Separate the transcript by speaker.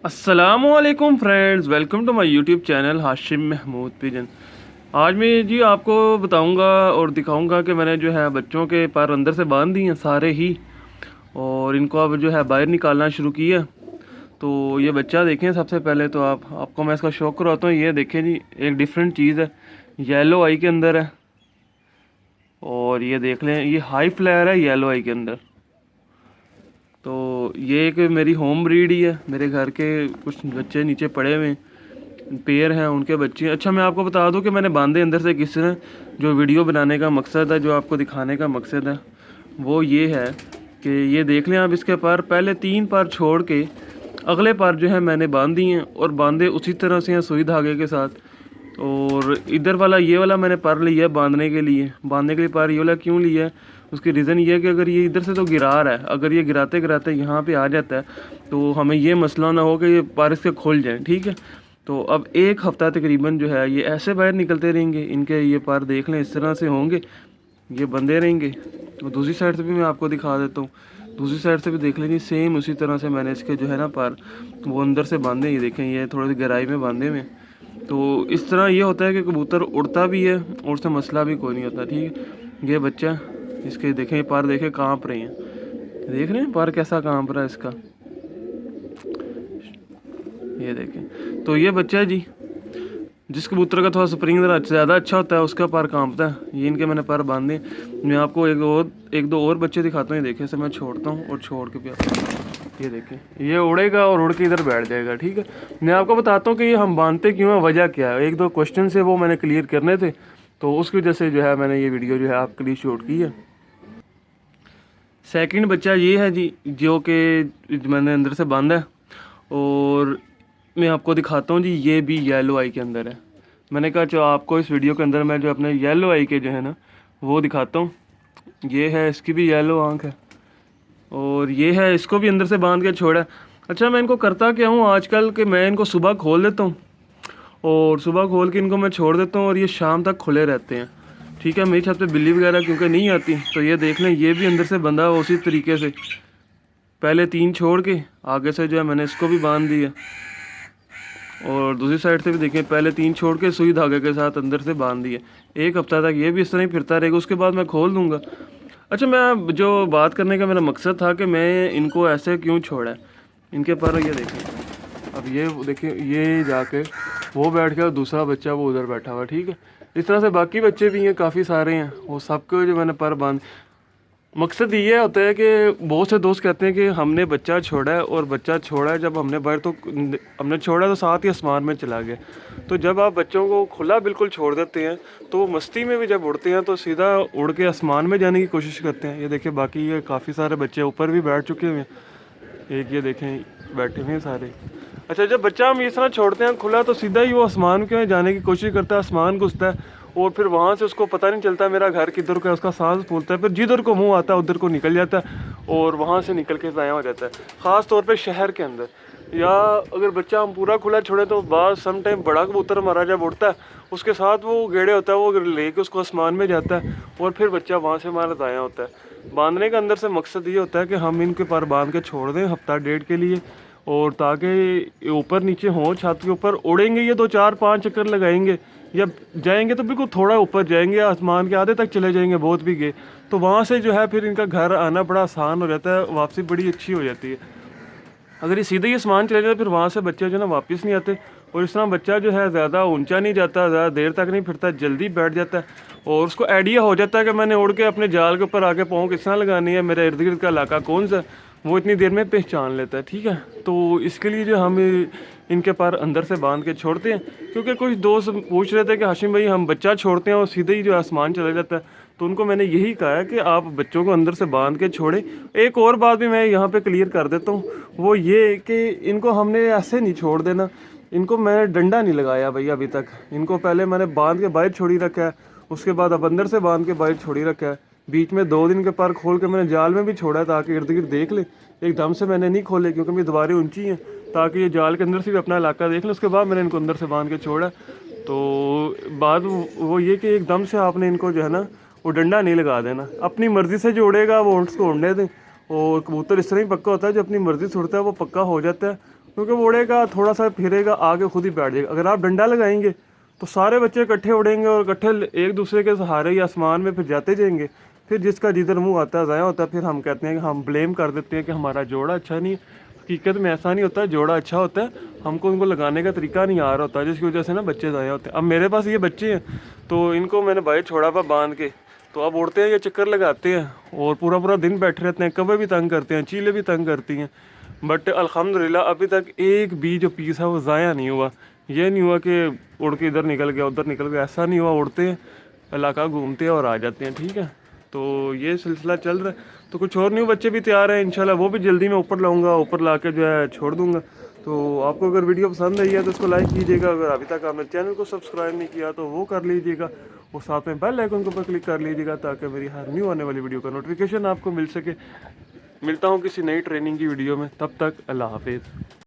Speaker 1: अस्सलामुअलैकुम friends, welcome to my YouTube channel Hashim Mahmood pigeon. आज मैं जी आपको बताऊंगा और दिखाऊंगा कि मैंने जो है बच्चों के पर अंदर से बांध दिए हैं सारे ही, और इनको अब जो है बाहर निकालना शुरू किया। तो ये बच्चा देखें, सबसे पहले तो आपको मैं इसका शौक करवाता हूँ। ये देखें जी, एक डिफरेंट चीज़ है, येलो आई के अंदर है। और ये देख लें, ये हाई फ्लेयर है येलो आई के अंदर। तो ये एक मेरी होम ब्रीड ही है, मेरे घर के कुछ बच्चे नीचे पड़े हुए हैं, पेयर हैं, उनके बच्चे। अच्छा, मैं आपको बता दूं कि मैंने बांधे अंदर से किस तरह। जो वीडियो बनाने का मकसद है, जो आपको दिखाने का मकसद है, वो ये है कि ये देख लें आप, इसके पर पहले 3 पर छोड़ के अगले पर जो है मैंने बांध दिए हैं, और बांधे उसी तरह से हैं, सुई धागे के साथ। और इधर वाला, ये वाला मैंने पर लिया है बांधने के लिए। पर ये वाला क्यों लिया है, उसकी रीज़न ये है कि अगर ये इधर से तो गिरा रहा है, अगर ये गिराते गिराते यहाँ पे आ जाता है तो हमें ये मसला ना हो कि ये पर इसके खुल जाए। ठीक है, तो अब 1 हफ़्ता तकरीबन जो है ये ऐसे बाहर निकलते रहेंगे। इनके ये पर देख लें, इस तरह से होंगे, ये बंधे रहेंगे। और दूसरी साइड से भी मैं आपको दिखा देता हूँ, दूसरी साइड से भी देख लेंगे, सेम उसी तरह से मैंने इसके जो है ना पर वो अंदर से बांधे। ये देखें, ये थोड़ी सी गहराई में बांधे हुए। तो इस तरह ये होता है कि कबूतर उड़ता भी है और उससे मसला भी कोई नहीं होता। ठीक है, ये बच्चा, इसके देखें पर, देखें कांप रहे हैं, देख रहे हैं पर कैसा कांप रहा है इसका, ये देखें। तो ये बच्चा है जी, जिस कबूतर का थोड़ा स्प्रिंग ज़्यादा अच्छा होता है उसका पर कांपता है। ये इनके मैंने पर बांधे। मैं आपको एक दो और बच्चे दिखाता हूँ। ये देखें, इसे मैं छोड़ता हूँ और छोड़ के भी आता हूँ। ये देखें, ये उड़ेगा और उड़ के इधर बैठ जाएगा। ठीक है, मैं आपको बताता हूँ कि ये हम बांधते क्यों है, वजह क्या है। 1-2 क्वेश्चन से वो मैंने क्लियर करने थे, तो उसकी वजह से जो है मैंने ये वीडियो जो है आपके लिए शूट की है। सेकंड बच्चा ये है जी, जो कि मैंने अंदर से बांधा है। और मैं आपको दिखाता हूँ जी, ये भी येलो आई के अंदर है। मैंने कहा जो आपको इस वीडियो के अंदर मैं जो अपने येलो आई के जो है ना वो दिखाता हूँ। ये है, इसकी भी येलो आंख है, और ये है, इसको भी अंदर से बांध के छोड़ा है। अच्छा, मैं इनको करता क्या हूँ आजकल कि मैं इनको सुबह खोल देता हूँ, और सुबह खोल के इनको मैं छोड़ देता हूँ, और ये शाम तक खुले रहते हैं। ठीक है, मेरी छत पे बिल्ली वगैरह क्योंकि नहीं आती। तो ये देख लें, ये भी अंदर से बंधा हुआ उसी तरीके से। पहले 3 छोड़ के आगे से जो है मैंने इसको भी बांध दिया, और दूसरी साइड से भी देखें, पहले 3 छोड़ के सुई धागे के साथ अंदर से बांध दिए। 1 हफ्ता तक ये भी इस तरह ही फिरता रहेगा, उसके बाद मैं खोल दूंगा। अच्छा, मैं जो बात करने का मेरा मकसद था कि मैं इनको ऐसे क्यों छोड़ा है। इनके पर ये देखें, अब ये देखिए, ये जाके वो बैठ गया, दूसरा बच्चा वो उधर बैठा हुआ। ठीक है, इस तरह से बाकी बच्चे भी हैं, काफ़ी सारे हैं, वो सबको जो मैंने पर बांध। मकसद ये होता है कि बहुत से दोस्त कहते हैं कि हमने बच्चा छोड़ा है, और बच्चा छोड़ा है जब हमने बाहर, तो हमने छोड़ा तो साथ ही आसमान में चला गया। तो जब आप बच्चों को खुला बिल्कुल छोड़ देते हैं तो वो मस्ती में भी जब उड़ते हैं तो सीधा उड़ के आसमान में जाने की कोशिश करते हैं। ये देखिए, बाकी ये काफ़ी सारे बच्चे ऊपर भी बैठ चुके हुए हैं, एक ये देखें बैठे हुए हैं सारे। अच्छा, जब बच्चा हम इस तरह छोड़ते हैं खुला तो सीधा ही वो आसमान के जाने की कोशिश करता है, आसमान घुसता है, और फिर वहाँ से उसको पता नहीं चलता मेरा घर किधर का, उसका सांस फूलता है, फिर जिधर को मुंह आता है उधर को निकल जाता है, और वहाँ से निकल के ज़ाया हो जाता है। ख़ास तौर पे शहर के अंदर, या अगर बच्चा हम पूरा खुला छोड़े तो बाद सम टाइम बड़ा कबूतर हमारा जब उड़ता है उसके साथ वो गेड़े होता है, वो लेके उसको आसमान में जाता है, और फिर बच्चा वहाँ से हमारा ज़ाया होता है। बांधने का अंदर से मकसद ये होता है कि हम इनके पर बांध के छोड़ दें हफ्ता 1.5 के लिए, और ताकि ऊपर नीचे हों, छत के ऊपर उड़ेंगे, ये 2-4-5 चक्कर लगाएंगे, या जाएंगे तो बिल्कुल थोड़ा ऊपर जाएंगे, आसमान के आधे तक चले जाएंगे, बहुत भी गए तो वहाँ से जो है फिर इनका घर आना बड़ा आसान हो जाता है, वापसी बड़ी अच्छी हो जाती है। अगर ये सीधे ही आसमान चले जाए फिर वहाँ से बच्चे जो है ना वापस नहीं आते। और इस तरह बच्चा जो है ज़्यादा ऊंचा नहीं जाता, ज़्यादा देर तक नहीं फिरता, जल्दी बैठ जाता है, और उसको आइडिया हो जाता है कि मैंने उड़ के अपने जाल के ऊपर आके पाँव किस तरह लगानी है, मेरे इर्द गिर्द का इलाका कौन सा, वो इतनी देर में पहचान लेता है। ठीक है, तो इसके लिए जो हम इनके पर अंदर से बांध के छोड़ते हैं, क्योंकि कुछ दोस्त पूछ रहे थे कि हाशिम भाई हम बच्चा छोड़ते हैं और सीधे ही जो आसमान चला जाता है, तो उनको मैंने यही कहा है कि आप बच्चों को अंदर से बांध के छोड़ें। एक और बात भी मैं यहाँ पे क्लियर कर देता हूँ, वो ये कि इनको हमने ऐसे नहीं छोड़ देना। इनको मैंने डंडा नहीं लगाया भाई अभी तक, इनको पहले मैंने बांध के बाहर छोड़ी रखा है, उसके बाद अब अंदर से बांध के बाहर छोड़ी रखा है। बीच में 2 दिन के पर खोल के मैंने जाल में भी छोड़ा है ताकि इर्द गिर्द देख ले। एकदम से मैंने नहीं खोले क्योंकि मेरी दीवारें ऊंची हैं, ताकि ये जाल के अंदर से भी अपना इलाका देख लें। उसके बाद मैंने इनको अंदर से बांध के छोड़ा। तो बात वो ये कि एकदम से आपने इनको जो है ना वो डंडा नहीं लगा देना, अपनी मर्ज़ी से जो उड़ेगा वो उसको उड़ने दें। और कबूतर इस तरह ही पक्का होता है, जो अपनी मर्ज़ी से उड़ता है वो पक्का हो जाता है, क्योंकि वो उड़ेगा, थोड़ा सा फिरेगा, आगे खुद ही बैठ जाएगा। अगर आप डंडा लगाएंगे तो सारे बच्चे इकट्ठे उड़ेंगे और इकट्ठे एक दूसरे के सहारे या आसमान में फिर जाते जाएंगे। फिर जिसका जिधर मुंह आता है ज़ाया होता है, फिर हम कहते हैं कि हम ब्लेम कर देते हैं कि हमारा जोड़ा अच्छा नहीं। हकीकत में ऐसा नहीं होता, जोड़ा अच्छा होता है, हमको उनको लगाने का तरीका नहीं आ रहा होता, जिसकी वजह से ना बच्चे ज़ाया होते हैं। अब मेरे पास ये बच्चे हैं तो इनको मैंने भाई छोड़ा हुआ बांध के, तो अब उड़ते हैं, ये चक्कर लगाते हैं और पूरा पूरा दिन बैठे रहते हैं। कौवे भी तंग करते हैं, चीलें भी तंग करती हैं, बट अल्हम्दुलिल्लाह अभी तक एक भी जो पीस है वो ज़ाया नहीं हुआ। ये नहीं हुआ कि उड़ के इधर निकल गया उधर निकल गया, ऐसा नहीं हुआ। उड़ते हैं, इलाका घूमते हैं और आ जाते हैं। ठीक है, तो ये सिलसिला चल रहा है। तो कुछ और न्यू बच्चे भी तैयार हैं इंशाल्लाह, वो भी जल्दी मैं ऊपर लाऊंगा, ऊपर ला के जो है छोड़ दूंगा। तो आपको अगर वीडियो पसंद आई है तो उसको लाइक कीजिएगा। अगर अभी तक आपने चैनल को सब्सक्राइब नहीं किया तो वो कर लीजिएगा, और साथ में बेल आइकन के ऊपर क्लिक कर लीजिएगा ताकि मेरी हर न्यू आने वाली वीडियो का नोटिफिकेशन आपको मिल सके। मिलता हूँ किसी नई ट्रेनिंग की वीडियो में, तब तक अल्लाह हाफिज़।